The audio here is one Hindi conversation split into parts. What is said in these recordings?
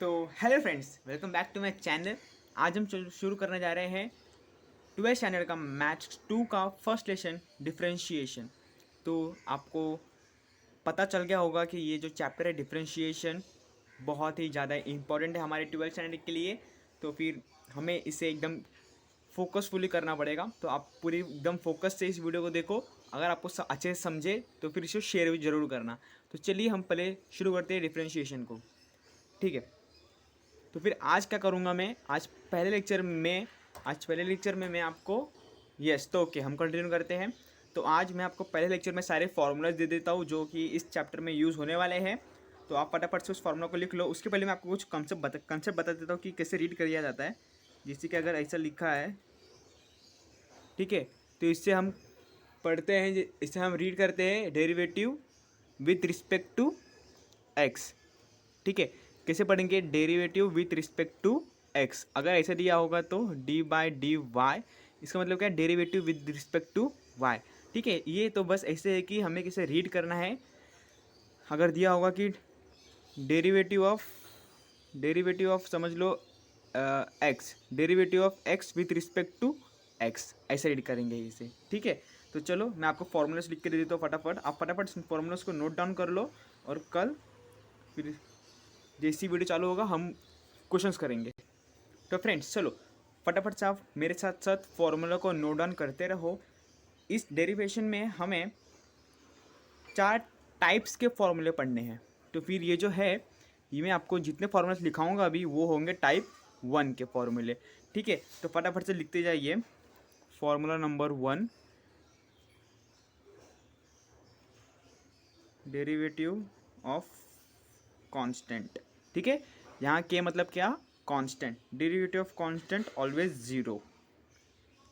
तो hello friends, welcome back to my channel. आज हम शुरू करने जा रहे हैं 12th स्टैंडर्ड का मैथ्स 2 का फर्स्ट लेसन डिफरेंशिएशन। तो आपको पता चल गया होगा कि ये जो चैप्टर है डिफरेंशिएशन बहुत ही ज़्यादा इंपॉर्टेंट है हमारे 12th स्टैंडर्ड के लिए। तो फिर हमें इसे एकदम फोकसफुली करना पड़ेगा। तो आप पूरी एकदम फोकस से इस वीडियो को देखो। अगर आपको अच्छे से समझे तो फिर इसे शेयर भी ज़रूर करना। तो चलिए हम पहले शुरू करते हैं डिफरेंशिएशन को। ठीक है, तो फिर आज क्या करूँगा मैं, आज पहले लेक्चर में मैं आपको तो ओके हम कंटिन्यू करते हैं। तो आज मैं आपको पहले लेक्चर में सारे फार्मूलाज दे देता हूँ जो कि इस चैप्टर में यूज़ होने वाले हैं। तो आप फटाफट से उस फार्मूला को लिख लो। उसके पहले मैं आपको कुछ कंसेप्ट बता देता हूँ कि कैसे रीड किया जाता है। जैसे कि अगर ऐसा लिखा है, ठीक है, तो इससे हम पढ़ते हैं, इससे हम रीड करते हैं derivative with respect to x. ठीक है, कैसे पढ़ेंगे derivative with respect to x. अगर ऐसे दिया होगा तो डी बाई डी वाई, इसका मतलब क्या है, derivative with respect to y. ठीक है, ये तो बस ऐसे है कि हमें कैसे रीड करना है। अगर दिया होगा कि डेरिवेटिव ऑफ समझ लो x, derivative of x with respect to x, ऐसे रीड करेंगे इसे। ठीक है, तो चलो मैं आपको फॉर्मूलास लिख के दे देता हूँ फटाफट। आप फटाफट फॉर्मूलास को नोट डाउन कर लो और कल फिर जैसी वीडियो चालू होगा हम क्वेश्चंस करेंगे। तो फ्रेंड्स चलो फटाफट से आप मेरे साथ साथ फॉर्मूला को नोट डाउन करते रहो। इस डेरिवेशन में हमें 4 टाइप्स के फॉर्मूले पढ़ने हैं। तो फिर ये जो है, ये मैं आपको जितने फॉर्मूलास लिखाऊंगा अभी वो होंगे टाइप 1 के फॉर्मूले। ठीक है, तो फटाफट से लिखते जाइए। Formula number 1, derivative of constant. ठीक है, यहाँ के मतलब क्या, constant. Derivative of constant always zero.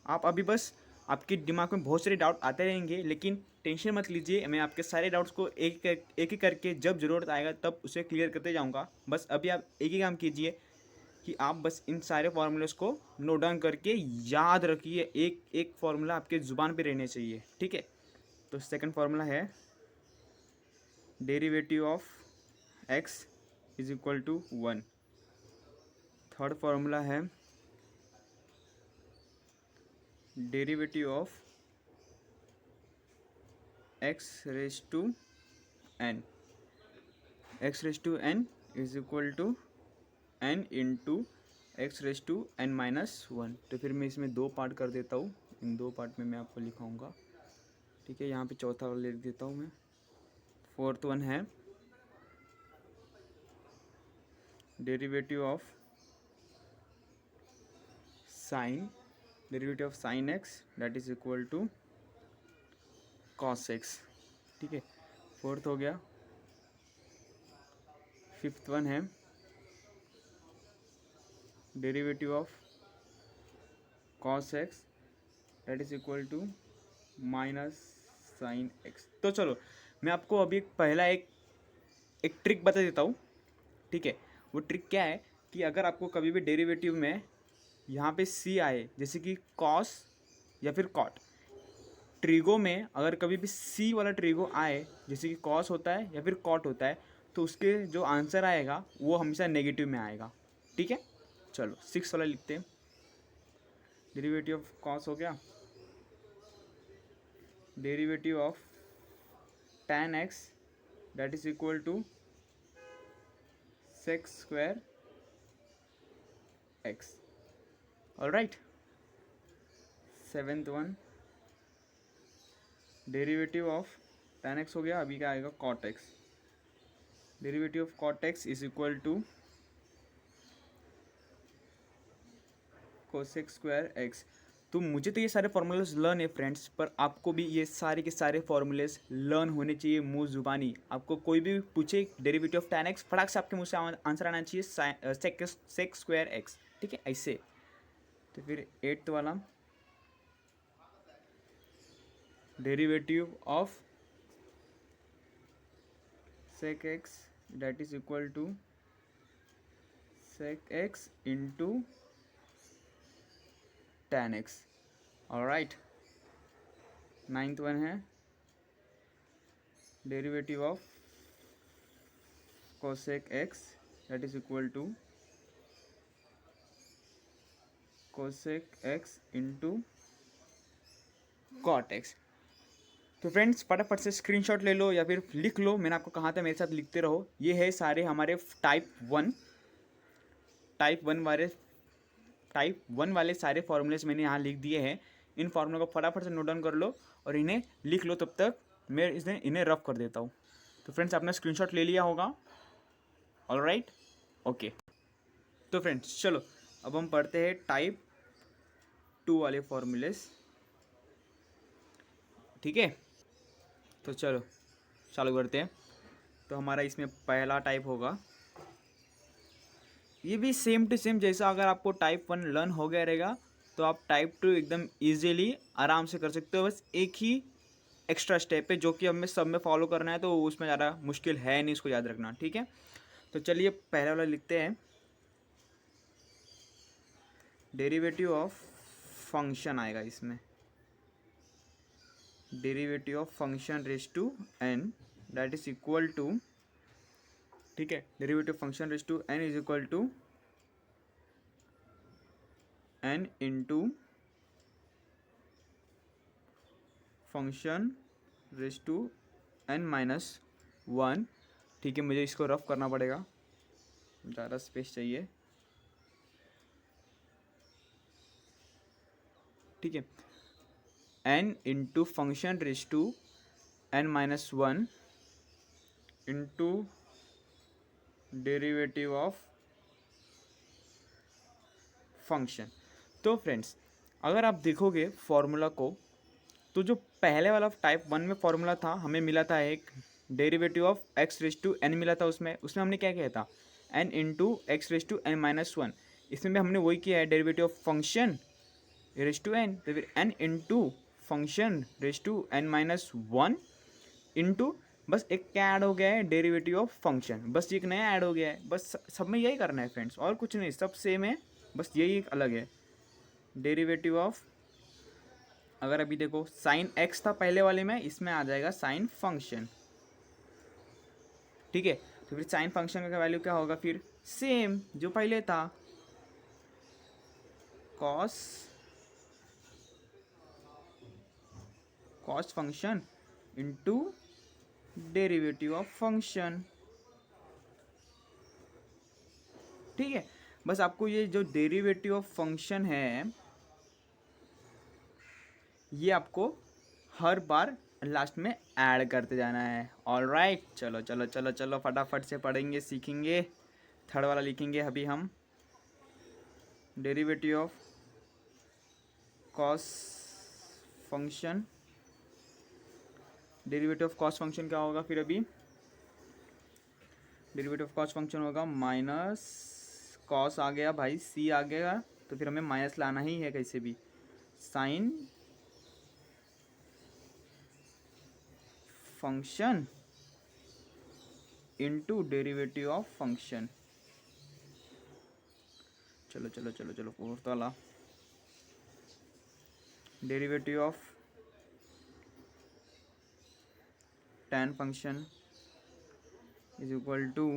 आप अभी बस, आपके दिमाग में बहुत सारे डाउट आते रहेंगे, लेकिन टेंशन मत लीजिए। मैं आपके सारे डाउट्स को एक एक करके जब ज़रूरत आएगा तब उसे क्लियर करते जाऊंगा। बस अभी आप एक ही काम कीजिए कि आप बस इन सारे फार्मूलेस को नोट डाउन करके याद रखिए। एक एक फार्मूला आपके ज़ुबान पे रहने चाहिए। ठीक है, तो सेकंड फार्मूला है derivative of x is equal to 1। Third formula है derivative of x raise to n, x raise to n is equal to n into x raise to n minus 1। तो फिर मैं इसमें 2 पार्ट कर देता हूँ। इन 2 पार्ट में मैं आपको लिखाऊंगा। ठीक है, यहाँ पे चौथा वाला लिख देता हूँ मैं। फोर्थ वन है derivative of sine, derivative of sine x that is equal to cos x. ठीक है, फोर्थ हो गया। फिफ्थ वन है derivative of cos x that is equal to minus sine x. तो चलो मैं आपको अभी पहला एक ट्रिक बता देता हूँ। ठीक है, वो ट्रिक क्या है कि अगर आपको कभी भी डेरिवेटिव में यहाँ पे सी आए, जैसे कि कॉस या फिर कॉट, ट्रिगो में अगर कभी भी सी वाला ट्रिगो आए, जैसे कि कॉस होता है या फिर कॉट होता है, तो उसके जो आंसर आएगा वो हमेशा नेगेटिव में आएगा। ठीक है, चलो 6 वाला लिखते हैं। डेरिवेटिव ऑफ कॉस हो गया, derivative of tan x that is equal to sec square x. All right, seventh one derivative of tan x हो गया। अभी क्या आएगा, cot x। Derivative of cot x is equal to cosec square x। तो मुझे तो ये सारे फॉर्मूलेस लर्न है फ्रेंड्स, पर आपको भी ये सारे के सारे फॉर्मूलेस लर्न होने चाहिए मुँह जुबानी। आपको कोई भी पूछे डेरिवेटिव ऑफ tan x, फटाक से आपके मुँह से आंसर आना चाहिए सेक स्क्वायर एक्स। ठीक है, ऐसे। तो फिर एट्थ वाला derivative of sec x that is equal to sec x into tan x। Alright, ninth one है derivative of cosec x that is equal to cosec x into cot x. तो फ्रेंड्स फटाफट से स्क्रीनशॉट ले लो या फिर लिख लो, मैंने आपको कहा था मेरे साथ लिखते रहो। ये है सारे हमारे टाइप वन वाले सारे फॉर्मूलेस मैंने यहाँ लिख दिए हैं। इन फार्मूला को फटाफट से नोट डाउन कर लो और इन्हें लिख लो, तब तक मैं इन्हें रफ कर देता हूँ। तो फ्रेंड्स आपने स्क्रीनशॉट ले लिया होगा, ऑलराइट, ओके। तो फ्रेंड्स चलो अब हम पढ़ते हैं टाइप 2 वाले फॉर्मूलेस, ठीक है। तो चलो चालू करते हैं। तो हमारा इसमें पहला टाइप होगा, ये भी सेम टू सेम जैसा अगर आपको टाइप 1 लर्न हो गया रहेगा तो आप टाइप 2 एकदम इजीली आराम से कर सकते हो। बस एक ही एक्स्ट्रा स्टेप है जो कि हमें सब में फॉलो करना है, तो उसमें ज़्यादा मुश्किल है नहीं, इसको याद रखना, ठीक है। तो चलिए पहले वाला लिखते हैं, डेरिवेटिव ऑफ फंक्शन आएगा इसमें, derivative of function raise to n that is equal to, ठीक है, derivative function raise to n is equal to n into function raise to n minus 1, ठीक है। मुझे इसको रफ करना पड़ेगा, ज़्यादा स्पेस चाहिए, ठीक है। N into function raise to n minus 1 into derivative of function. तो फ्रेंड्स अगर आप देखोगे फॉर्मूला को, तो जो पहले वाला टाइप 1 में फॉर्मूला था, हमें मिला था एक derivative of x raise to n मिला था, उसमें हमने क्या किया था, n into x raise to n minus 1। इसमें भी हमने वही किया है, derivative of function raise to n, तो फिर n into function raise to n minus 1 into, बस एक क्या ऐड हो गया है, डेरिवेटिव ऑफ फंक्शन, बस एक नया ऐड हो गया है। बस सब में यही करना है फ्रेंड्स, और कुछ नहीं, सब सेम है, बस यही एक अलग है। डेरिवेटिव ऑफ, अगर अभी देखो साइन एक्स था पहले वाले में, इसमें आ जाएगा साइन फंक्शन, ठीक है। तो फिर साइन फंक्शन का वैल्यू क्या होगा, फिर सेम जो पहले था, cos function into derivative of function, ठीक है। बस आपको ये जो डेरिवेटिव ऑफ फंक्शन है, ये आपको हर बार लास्ट में ऐड करते जाना है, ऑलराइट। चलो चलो चलो चलो फटाफट से पढ़ेंगे, सीखेंगे। थर्ड वाला लिखेंगे अभी हम, derivative of cos function, derivative of cos function क्या होगा, फिर अभी डेरिवेटिव ऑफ कॉस फंक्शन होगा माइनस कॉस आ गया भाई, सी आ गया, तो फिर हमें माइनस लाना ही है कैसे भी, sine function into derivative of function. चलो चलो चलो चलो फोर्थ वाला, derivative of tan function is equal to,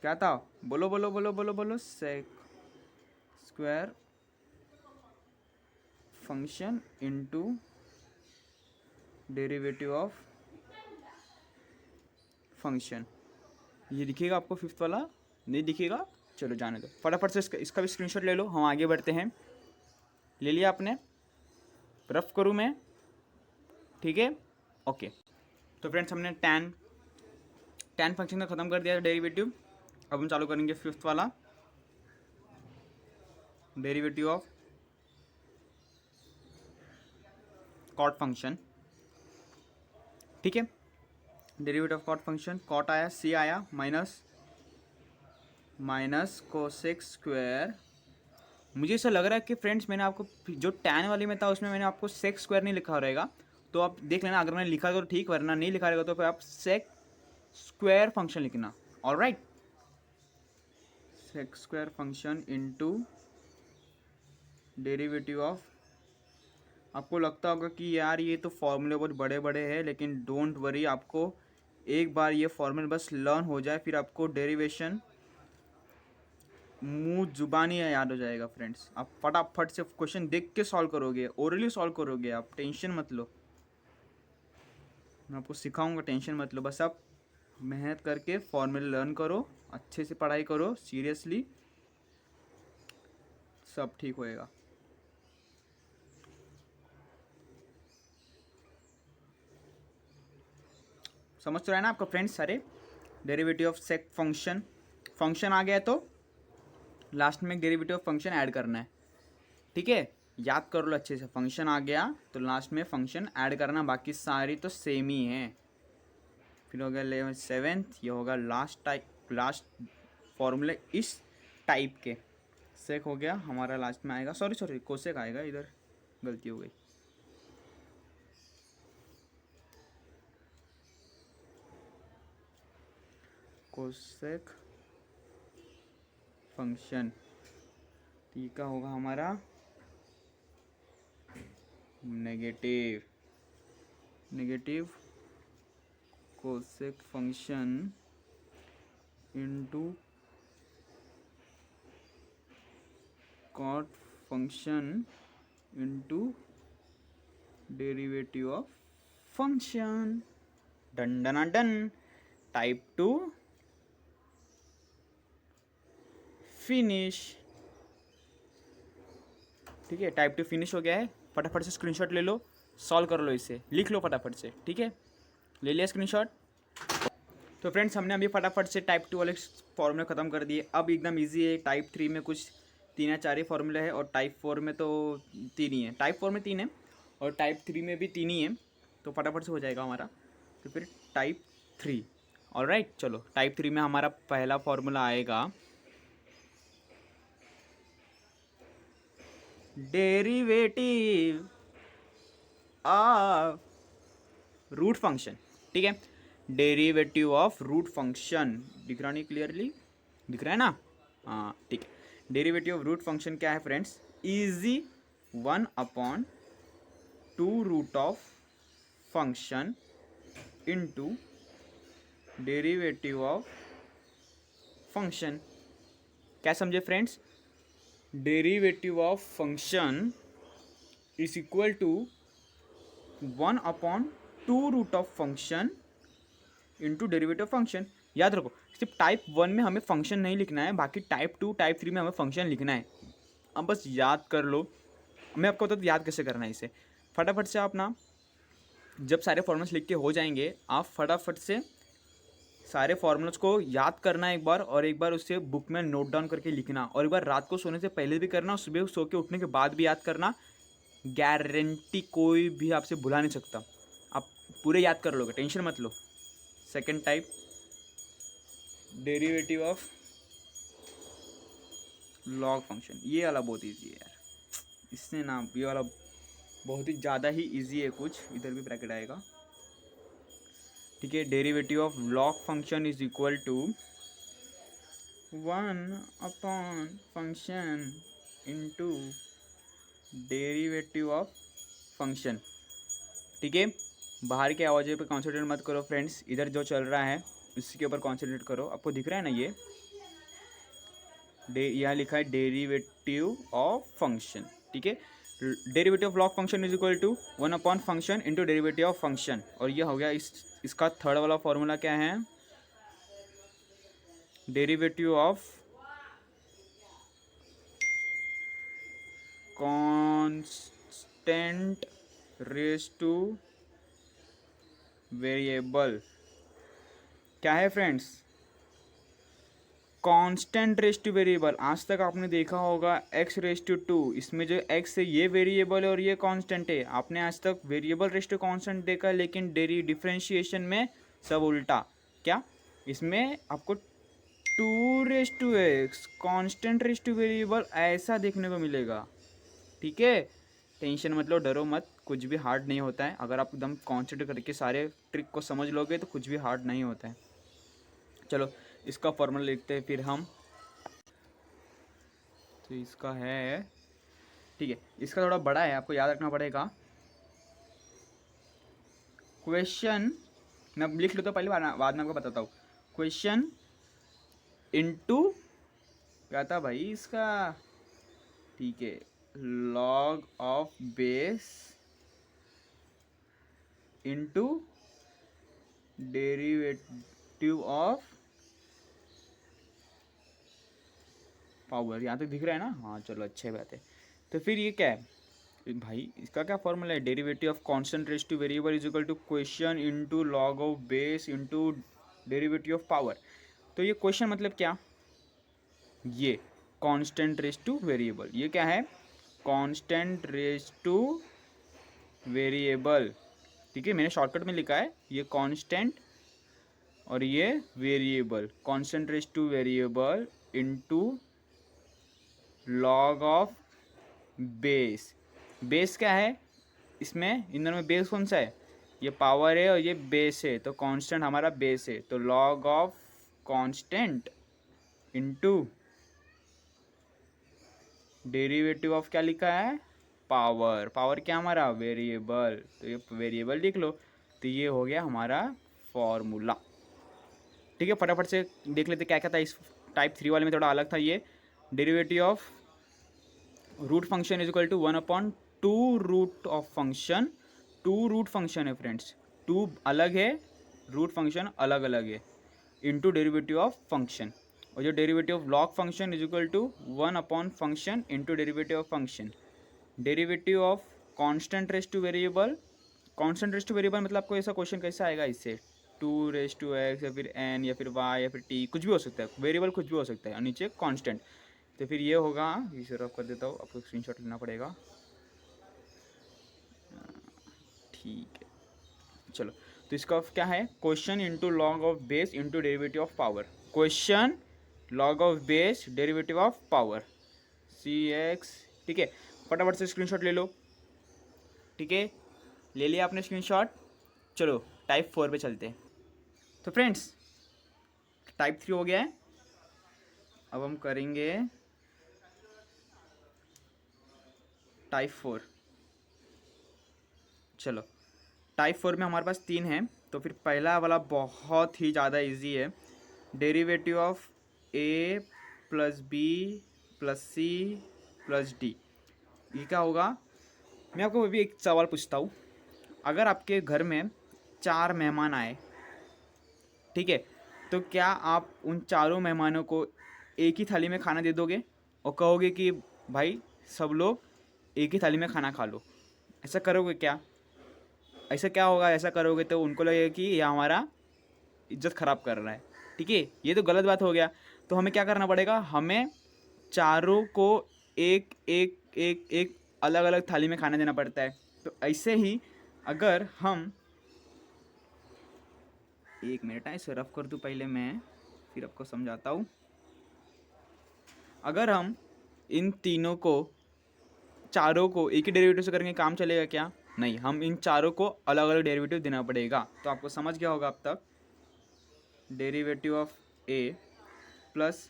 क्या था, बोलो बोलो बोलो बोलो बोलो, sec square function into derivative of function. ये दिखेगा आपको फिफ्थ वाला, नहीं दिखेगा, चलो जाने दो, फटाफट से इसका भी स्क्रीनशॉट ले लो, हम आगे बढ़ते हैं। ले लिया आपने, रफ करूँ मैं, ठीक है, ओके। तो फ्रेंड्स हमने tan फंक्शन का ख़त्म कर दिया डेरिवेटिव। अब हम चालू करेंगे फिफ्थ वाला, डेरिवेटिव ऑफ कॉट फंक्शन, ठीक है। Derivative of cot function, cot आया, सी आया, माइनस कोसेक स्क्वायर। मुझे ऐसा लग रहा है कि फ्रेंड्स मैंने आपको जो tan वाली में था उसमें मैंने आपको सेक स्क्वायर नहीं लिखा रहेगा, तो आप देख लेना, अगर मैंने लिखा तो ठीक, वरना नहीं लिखा रहेगा तो फिर आप सेक स्क्वायर फंक्शन लिखना, all right. Sec square function into derivative of, आपको लगता होगा कि यार ये तो फॉर्मूले बहुत बड़े बड़े हैं, लेकिन डोंट वरी, आपको एक बार ये फॉर्मूले बस लर्न हो जाए, फिर आपको डेरिवेशन मुंह जुबानी याद हो जाएगा फ्रेंड्स। आप फटाफट से क्वेश्चन देख के सॉल्व करोगे, ओरली सॉल्व करोगे, आप टेंशन मत लो, मैं आपको सिखाऊंगा, टेंशन मत लो। बस आप मेहनत करके फॉर्मूले लर्न करो, अच्छे से पढ़ाई करो सीरियसली, सब ठीक होएगा। समझ तो रहा है ना आपका फ्रेंड्स सारे? Derivative of sec function, function आ गया तो लास्ट में डेरिवेटिव ऑफ फंक्शन ऐड करना है, ठीक है, याद कर लो अच्छे से। फंक्शन आ गया तो लास्ट में फंक्शन ऐड करना, बाकी सारी तो सेम ही है। फिर हो गया 7th, ये होगा लास्ट टाइप, लास्ट फॉर्मूले इस टाइप के। सेक हो गया हमारा, लास्ट में आएगा, सॉरी कोसेक आएगा, इधर गलती हो गई। कोसेक फंक्शन ठीक का होगा हमारा negative, negative cosec function into cot function into derivative of function. Done done done. Type 2 finish, ठीक है, टाइप 2 फिनिश हो गया है। फटाफट से स्क्रीनशॉट ले लो, सॉल्व कर लो, इसे लिख लो फटाफट से, ठीक है, ले लिया स्क्रीनशॉट। तो फ्रेंड्स हमने अभी फटाफट से टाइप 2 वाले फॉर्मूले ख़त्म कर दिए। अब एकदम इजी है। टाइप 3 में कुछ 3 या 4 ही फॉर्मूले है, और टाइप 4 में तो 3 ही है। टाइप 4 में 3 है और टाइप 3 में भी 3 ही है, तो फटाफट से हो जाएगा हमारा। तो फिर टाइप 3, ऑलराइट। चलो टाइप 3 में हमारा पहला फॉर्मूला आएगा डेरिवेटिव ऑफ रूट फंक्शन, ठीक है, डेरिवेटिव ऑफ रूट फंक्शन। दिख रहा नहीं क्लियरली? दिख रहा है ना? हाँ ठीक है। डेरिवेटिव ऑफ रूट फंक्शन क्या है friends? Easy 1/2 root of function into derivative of function. क्या समझे friends? Derivative of function is equal to 1/2 root of function into derivative function. याद रखो, सिर्फ टाइप 1 में हमें फंक्शन नहीं लिखना है, बाकी टाइप 2 टाइप 3 में हमें फंक्शन लिखना है। अब बस याद कर लो, मैं आपको बता दूँ याद कैसे करना है इसे। फटाफट से आप ना, जब सारे फॉर्मूल्स लिख के हो जाएंगे, आप फटाफट से सारे फॉर्मूल्स को याद करना एक बार, और एक बार उसे बुक में नोट डाउन करके लिखना, और एक बार रात को सोने से पहले भी करना, और सुबह सो के उठने के बाद भी याद करना। गारंटी कोई भी आपसे भुला नहीं सकता, आप पूरे याद कर लोगे, टेंशन मत लो। Second type, derivative of log function, ये वाला बहुत इजी है यार, इससे ना ये वाला बहुत ही ज़्यादा ही इजी है। कुछ इधर भी ब्रैकेट आएगा, ठीक है। Derivative of log function is equal to 1/फंक्शन इंटू डेरिवेटिव ऑफ फंक्शन, ठीक है। बाहर के आवाज़ों पे कॉन्सेंट्रेट मत करो फ्रेंड्स, इधर जो चल रहा है उसी के ऊपर कॉन्सेंट्रेट करो। आपको दिख रहा है ना, ये यहाँ लिखा है डेरिवेटिव ऑफ फंक्शन, ठीक है। Derivative of log function is equal to 1/फंक्शन इंटू डेरिवेटिव ऑफ फंक्शन, और ये हो गया इसका थर्ड वाला फॉर्मूला क्या है? Derivative of constant raise to variable. क्या है friends? Constant raise to variable. आज तक आपने देखा होगा x रेज टू 2, इसमें जो x है ये वेरिएबल है और ये कांस्टेंट है। आपने आज तक वेरिएबल रेज टू कांस्टेंट देखा, लेकिन डिफरेंशिएशन में सब उल्टा। क्या? इसमें आपको 2 raise to x constant raise to variable ऐसा देखने को मिलेगा, ठीक है। टेंशन मत लो, डरो मत, कुछ भी हार्ड नहीं होता है। अगर आप एकदम कॉन्सेंट्रेट करके सारे ट्रिक को समझ लोगे तो कुछ भी हार्ड नहीं होता है। चलो इसका फॉर्मूला लिखते हैं फिर हम। तो इसका है, ठीक है, इसका थोड़ा बड़ा है, आपको याद रखना पड़ेगा। क्वेश्चन मैं लिख लेता हूँ पहले, बाद में आपको बताता हूँ। क्वेश्चन इनटू क्या था भाई इसका, ठीक है, log of base into derivative of power, यहाँ तक दिख रहा है ना, हाँ चलो अच्छी बात है। तो फिर ये क्या है भाई, इसका क्या फॉर्मूला है, derivative of constant raise to variable is equal to question into log of base into derivative of power. तो ये क्वेश्चन मतलब क्या, ये कांस्टेंट रेज टू वेरिएबल, ये क्या है, कांस्टेंट रेज टू वेरिएबल, ठीक है, मैंने शॉर्टकट में लिखा है, ये कांस्टेंट और ये variable, constant raise to variable into log of base. Base क्या है इसमें, इन दोनों में बेस कौन सा है, ये पावर है और ये बेस है, तो कांस्टेंट हमारा बेस है, तो log of constant into derivative of क्या लिखा है, पावर। पावर क्या हमारा, वेरिएबल, तो ये वेरिएबल लिख लो। तो ये हो गया हमारा फॉर्मूला। ठीक है, फटाफट से देख लेते क्या क्या था इस टाइप 3 वाले में, थोड़ा अलग था ये। Derivative of root function is equal to 1/2 root of function, 2 root function है फ्रेंड्स, 2 अलग है, रूट फंक्शन अलग अलग है, इंटू डेरिवेटिव ऑफ फंक्शन, और जो derivative of log function is equal to 1 function into derivative of function. Derivative of constant raise to variable, constant raise to variable मतलब आपको ऐसा क्वेश्चन कैसा आएगा इससे, 2 रेज टू x या फिर n या फिर y या फिर t, कुछ भी हो सकता है, वेरिएबल कुछ भी हो सकता है, और नीचे कांस्टेंट। तो फिर ये होगा, इसे रफ कर देता हूँ, आपको स्क्रीनशॉट लेना पड़ेगा, ठीक है चलो। तो इसका क्या है, question into log of base into derivative of power, question log of base derivative of power cx, ठीक है। फटाफट से स्क्रीनशॉट ले लो, ठीक है, ले लिया आपने स्क्रीनशॉट। चलो टाइप 4 पे चलते हैं। तो फ्रेंड्स टाइप 3 हो गया है, अब हम करेंगे टाइप 4। चलो टाइप 4 में हमारे पास 3 हैं, तो फिर पहला वाला बहुत ही ज़्यादा इजी है, derivative of a plus B plus C plus D. ये क्या होगा, मैं आपको अभी एक सवाल पूछता हूँ, अगर आपके घर में 4 मेहमान आए, ठीक है, तो क्या आप उन चारों मेहमानों को एक ही थाली में खाना दे दोगे और कहोगे कि भाई सब लोग एक ही थाली में खाना खा लो, ऐसा करोगे क्या, ऐसा क्या होगा, ऐसा करोगे तो उनको लगेगा कि यह हमारा इज्जत ख़राब कर रहा है, ठीक है, ये तो गलत बात हो गया। तो हमें क्या करना पड़ेगा, हमें चारों को एक एक एक एक अलग अलग थाली में खाना देना पड़ता है। तो ऐसे ही अगर हम, एक मिनट है, इसे रफ कर दूँ पहले मैं, फिर आपको समझाता हूँ। अगर हम इन तीनों को, चारों को एक ही डेरिवेटिव से करेंगे, काम चलेगा क्या, नहीं, हम इन चारों को अलग अलग डेरिवेटिव देना पड़ेगा। तो आपको समझ गया होगा अब तक, derivative of A plus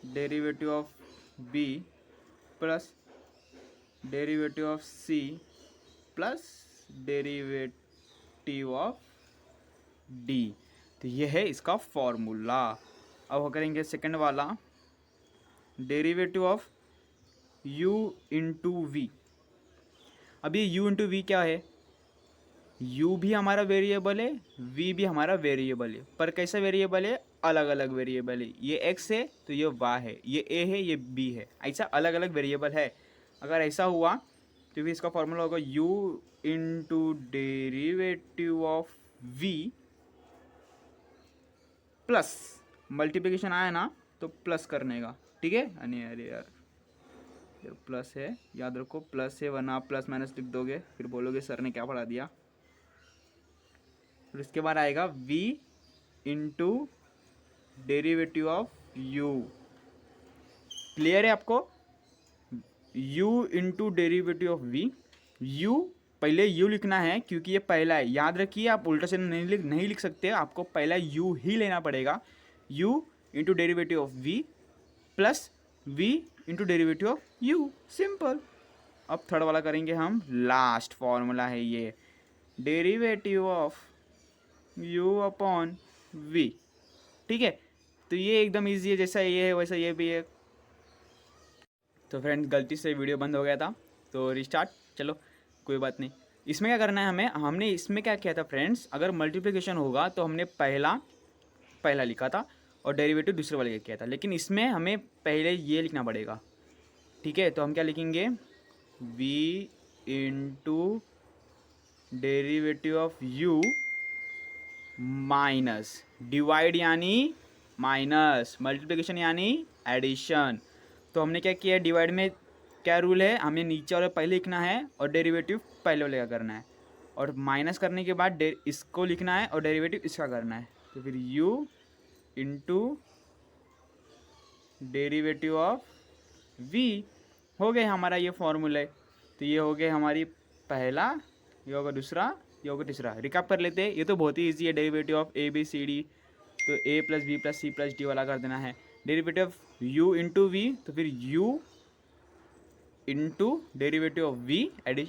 derivative of B plus derivative of C plus derivative of D. तो ये है इसका फॉर्मूला। अब करेंगे सेकंड वाला, derivative of u into V. अब ये u इंटू वी क्या है, u भी हमारा वेरिएबल है, v भी हमारा वेरिएबल है, पर कैसा वेरिएबल है, अलग अलग वेरिएबल है, ये x है तो ये y है, ये a है ये b है, ऐसा अलग अलग वेरिएबल है। अगर ऐसा हुआ तो फिर इसका फॉर्मूला होगा u into derivative of v plus, multiplication आया ना तो प्लस करने का, ठीक है, अरे यार प्लस है, याद रखो प्लस है, वरना आप प्लस माइनस लिख दोगे फिर बोलोगे सर ने क्या पढ़ा दिया। फिर इसके बाद आएगा v into derivative of u, clear है आपको, u into derivative of v। u पहले u लिखना है क्योंकि ये पहला है, याद रखिए आप उल्टा से नहीं लिख सकते, आपको पहला u ही लेना पड़ेगा, u into derivative of v plus v into derivative of u, simple. अब थर्ड वाला करेंगे हम, लास्ट फॉर्मूला है ये, derivative of u upon v, ठीक है। तो ये एकदम ईजी है, जैसा ये है वैसा ये भी है। तो फ्रेंड्स गलती से वीडियो बंद हो गया था, तो रिस्टार्ट, चलो कोई बात नहीं। इसमें क्या करना है हमें, हमने इसमें क्या किया था फ्रेंड्स, अगर मल्टीप्लिकेशन होगा तो हमने पहला लिखा था और डेरिवेटिव दूसरे वाले का किया था, लेकिन इसमें हमें पहले ये लिखना पड़ेगा, ठीक है। तो हम क्या लिखेंगे, v into derivative of u minus divide यानी माइनस, मल्टीप्लिकेशन यानी एडिशन। तो हमने क्या किया, डिवाइड में क्या रूल है, हमें नीचे वाले पहले लिखना है और डेरिवेटिव पहले वाले का करना है, और माइनस करने के बाद इसको लिखना है और डेरिवेटिव इसका करना है। तो फिर u into derivative of v हो गए हमारा ये फॉर्मूला है। तो ये हो गया हमारी पहला, ये होगा दूसरा, ये होगा तीसरा। रिकैप कर लेते हैं, ये तो बहुत ही ईजी है, derivative of A B C D, तो a plus B plus C plus D वाला कर देना है। Derivative of u into V, तो फिर u into derivative of v,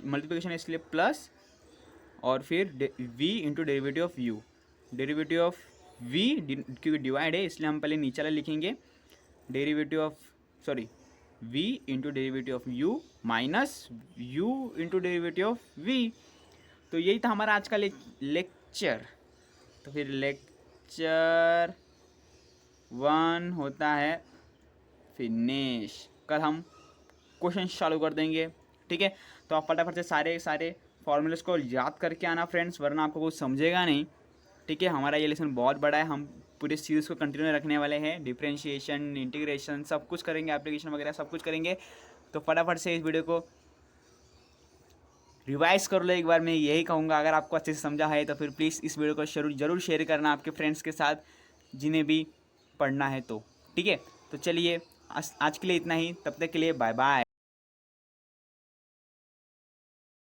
multiplication है इसलिए प्लस, और फिर v into derivative of u, derivative of v क्योंकि डिवाइड है इसलिए हम पहले नीचे वाला लिखेंगे, derivative of sorry v into derivative of u minus u into derivative of v। तो यही था हमारा आज का लेक्चर। तो फिर लेक्चर 1 होता है फिनिश। कल हम क्वेश्चन चालू कर देंगे, ठीक है। तो आप फटाफट से सारे फॉर्मूलेस को याद करके आना फ्रेंड्स, वरना आपको कुछ समझेगा नहीं, ठीक है। हमारा ये लेसन बहुत बड़ा है, हम पूरे सीरीज़ को कंटिन्यू रखने वाले हैं, डिफरेंशिएशन, इंटीग्रेशन सब कुछ करेंगे, एप्लीकेशन वगैरह सब कुछ करेंगे। तो फटाफट से इस वीडियो को रिवाइज कर लो एक बार, मैं यही कहूँगा। अगर आपको अच्छे से समझा है तो फिर प्लीज़ इस वीडियो को ज़रूर शेयर करना आपके फ्रेंड्स के साथ, जिन्हें भी पढ़ना है तो, ठीक है। तो चलिए आज के लिए इतना ही, तब तक के लिए बाय बाय।